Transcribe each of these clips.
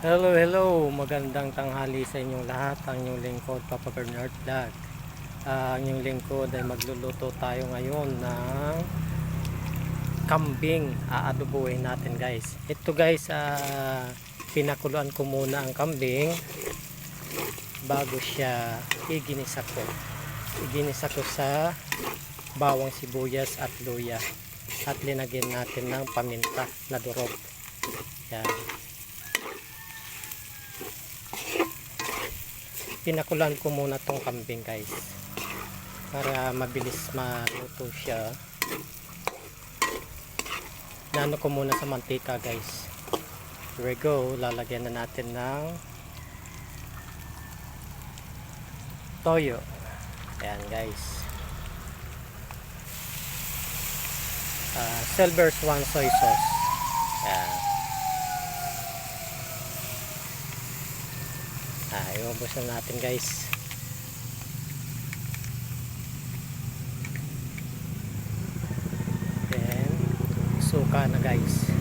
Hello, hello! Magandang tanghali sa inyong lahat. Ang inyong lingkod, Papa Bernard Vlog. Ang inyong lingkod ay magluluto tayo ngayon ng kambing. Aadobuhin natin guys. Ito guys, pinakuluan ko muna ang kambing bago siya iginisa ko. Iginisa ko sa bawang sibuyas at luya. At linagyan natin ng paminta na durog. Yan. Pinakulan ko muna tong kambing guys para mabilis maluto siya. Nano ko muna sa mantika guys. Here we go. Lalagyan na natin ng toyo. Ayan guys. Silver Swan soy sauce. Ayan. Iubos na natin guys. Then suka na guys.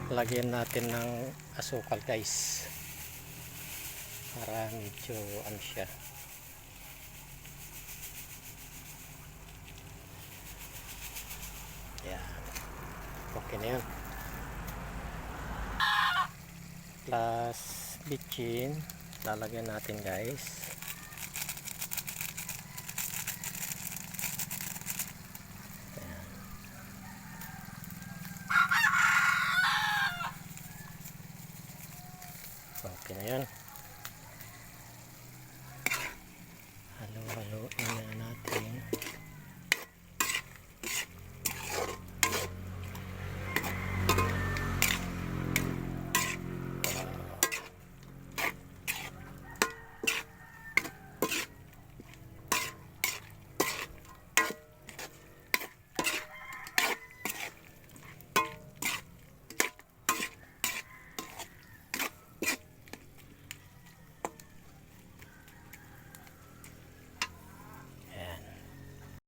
Lagyan natin ng asukal guys para medyo ano siya. Yan, okay na yun. Plus bitchin lalagyan natin guys. Okay na yun.